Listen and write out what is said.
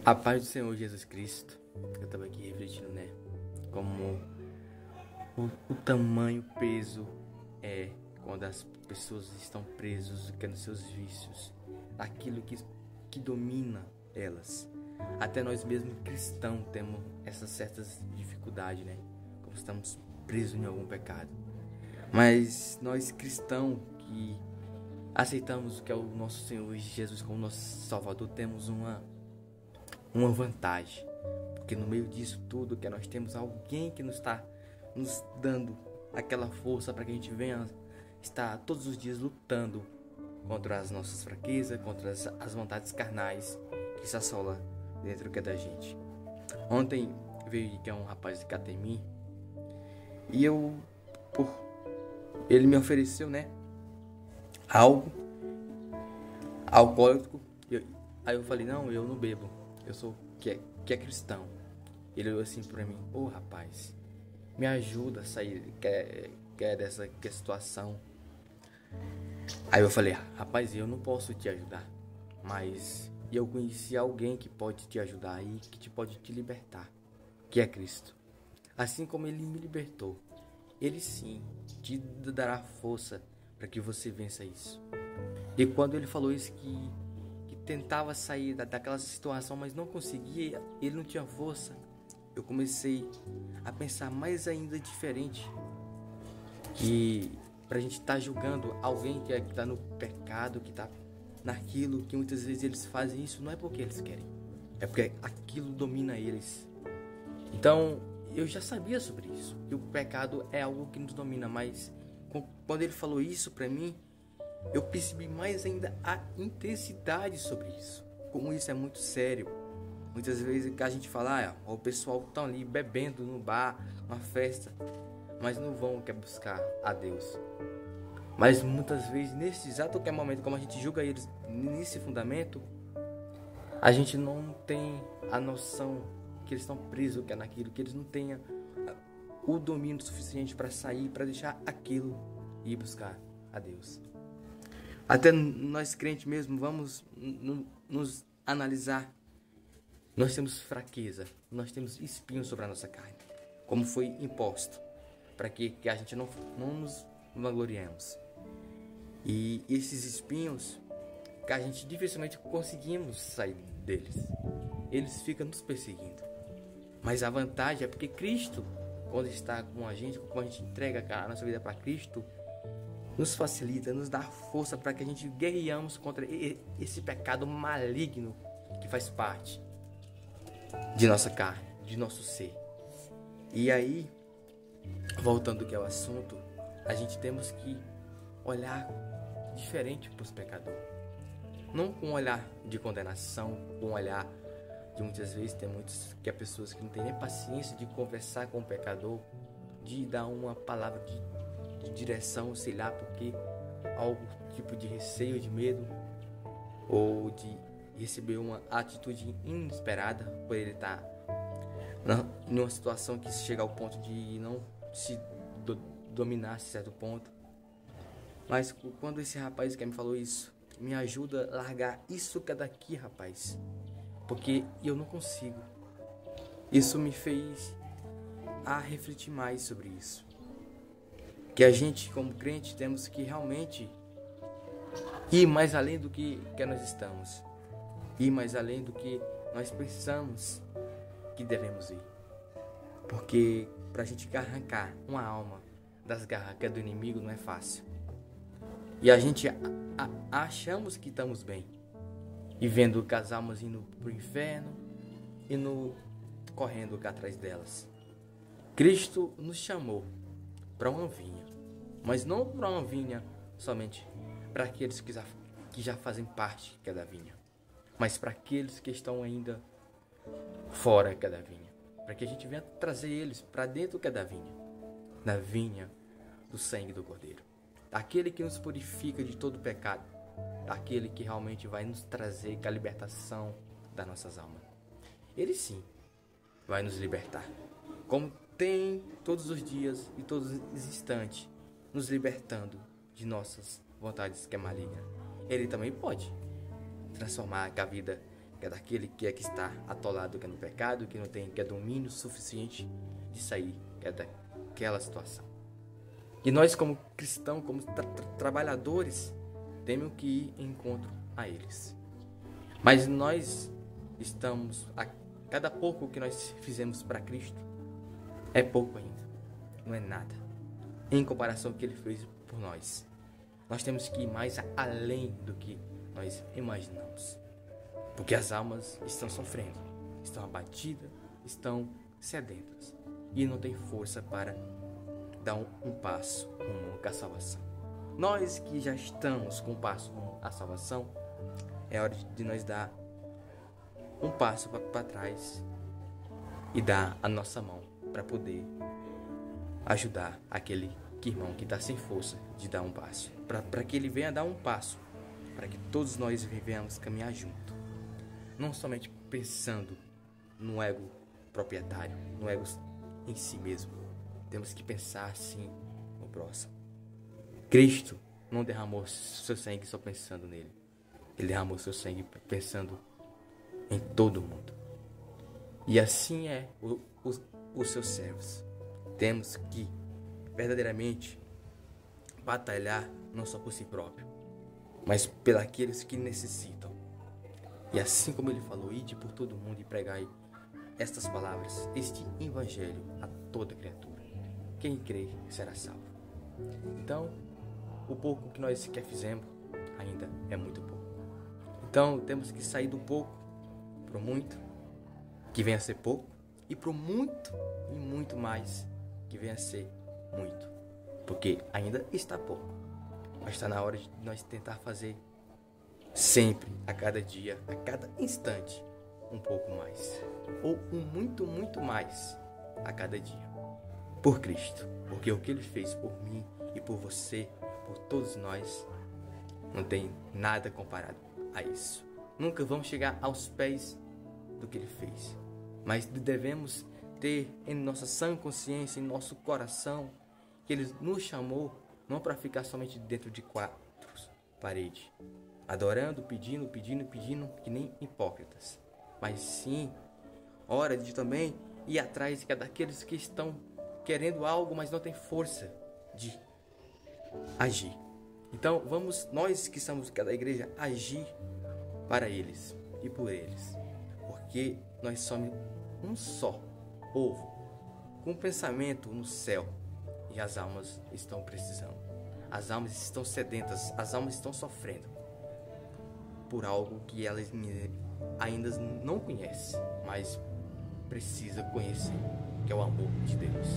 A paz do Senhor Jesus Cristo. Eu estava aqui refletindo, como o tamanho, o peso é quando as pessoas estão presas nos seus vícios, aquilo que domina elas. Até nós mesmos cristãos temos essas certas dificuldades, como estamos presos em algum pecado. Mas nós cristãos que aceitamos que é o nosso Senhor Jesus como nosso Salvador, temos uma vantagem, porque no meio disso tudo que nós temos alguém que nos está nos dando aquela força para que a gente venha estar todos os dias lutando contra as nossas fraquezas, contra as vontades carnais que se assolam dentro da gente. Ontem veio que é um rapaz de Catemi e ele me ofereceu, algo alcoólico. Aí eu falei, não, eu não bebo. Eu sou que é cristão. Ele olhou assim pra mim, rapaz, me ajuda a sair dessa situação. Aí eu falei, rapaz, eu não posso te ajudar, mas eu conheci alguém que pode te ajudar e que pode te libertar, que é Cristo. Assim como Ele me libertou, Ele sim te dará força para que você vença isso. E quando Ele falou isso, que tentava sair daquela situação, mas não conseguia, ele não tinha força, eu comecei a pensar mais ainda diferente, que pra gente estar julgando alguém que está no pecado, que está naquilo, que muitas vezes eles fazem isso, não é porque eles querem, é porque aquilo domina eles. Então eu já sabia sobre isso, que o pecado é algo que nos domina, mas quando ele falou isso pra mim, eu percebi mais ainda a intensidade sobre isso. Como isso é muito sério. Muitas vezes a gente fala, o pessoal está ali bebendo no bar, uma festa, mas não vão quer buscar a Deus. Mas muitas vezes, nesse exato momento, como a gente julga eles nesse fundamento, a gente não tem a noção que eles estão presos, que é naquilo, que eles não tenham o domínio suficiente para sair, para deixar aquilo e ir buscar a Deus. Até nós crentes mesmo, vamos nos analisar. Nós temos fraqueza, nós temos espinhos sobre a nossa carne, como foi imposto, para que a gente não nos vangloriemos. E esses espinhos, que a gente dificilmente conseguimos sair deles. Eles ficam nos perseguindo. Mas a vantagem é porque Cristo, quando está com a gente, quando a gente entrega a nossa vida para Cristo, nos facilita, nos dá força para que a gente guerreamos contra esse pecado maligno que faz parte de nossa carne, de nosso ser. E aí, voltando que é o assunto, a gente temos que olhar diferente para os pecadores. Não com um olhar de condenação, com um olhar de muitas vezes tem muitas pessoas que não têm nem paciência de conversar com o pecador, de dar uma palavra de direção, sei lá, porque algum tipo de receio, de medo, ou de receber uma atitude inesperada por ele estar numa situação que chega ao ponto de não se dominar a certo ponto. Mas quando esse rapaz que me falou isso, me ajuda a largar isso que é daqui, rapaz, porque eu não consigo. Isso me fez a refletir mais sobre isso. Que a gente, como crente, temos que realmente ir mais além do que nós estamos. Ir mais além do que nós pensamos que devemos ir. Porque para a gente arrancar uma alma das garras do inimigo não é fácil. E a gente achamos que estamos bem. E vendo que as almas indo para o inferno e correndo cá atrás delas. Cristo nos chamou para uma vinha, mas não para uma vinha somente para aqueles que já fazem parte da vinha, mas para aqueles que estão ainda fora da vinha, para que a gente venha trazer eles para dentro da vinha, na vinha do sangue do Cordeiro, aquele que nos purifica de todo pecado, aquele que realmente vai nos trazer a libertação das nossas almas. Ele sim vai nos libertar, como tem todos os dias e todos os instantes, nos libertando de nossas vontades que é maligna. Ele também pode transformar a vida que é daquele que está atolado, que é no pecado, que não tem domínio suficiente de sair daquela situação. E nós, como cristãos, como trabalhadores, temos que ir em encontro a eles. Mas nós estamos, a cada pouco que nós fizemos para Cristo, é pouco ainda, não é nada, em comparação com o que Ele fez por nós. Nós temos que ir mais além do que nós imaginamos, porque as almas estão sofrendo, estão abatidas, estão sedentas e não tem força para dar um passo rumo à salvação. Nós que já estamos com um passo rumo à salvação, é hora de nós dar um passo para trás e dar a nossa mão para poder ajudar aquele irmão que está sem força de dar um passo, para que ele venha dar um passo, para que todos nós venhamos caminhar junto, não somente pensando no ego proprietário, no ego em si mesmo. Temos que pensar assim no próximo. Cristo não derramou seu sangue só pensando nele, Ele derramou seu sangue pensando em todo mundo. E assim é os seus servos. Temos que verdadeiramente batalhar não só por si próprio, mas pelos que necessitam. E assim como Ele falou, ide por todo mundo e pregai estas palavras, este evangelho a toda criatura. Quem crê será salvo. Então, o pouco que nós sequer fizemos ainda é muito pouco. Então, temos que sair do pouco para o muito, que venha a ser pouco, e para o muito e muito mais, que venha a ser muito. Porque ainda está pouco, mas está na hora de nós tentar fazer sempre, a cada dia, a cada instante, um pouco mais. Ou um muito, muito mais a cada dia. Por Cristo. Porque o que Ele fez por mim e por você, por todos nós, não tem nada comparado a isso. Nunca vamos chegar aos pés do que Ele fez. Mas devemos ter em nossa sã consciência, em nosso coração, que Ele nos chamou não para ficar somente dentro de quatro paredes, adorando, pedindo, que nem hipócritas. Mas sim, hora de também ir atrás daqueles que estão querendo algo, mas não tem força de agir. Então vamos, nós que somos da igreja, agir para eles e por eles, porque nós somos um só povo, com um pensamento no céu, e as almas estão precisando, as almas estão sedentas, as almas estão sofrendo por algo que elas ainda não conhecem, mas precisa conhecer, que é o amor de Deus.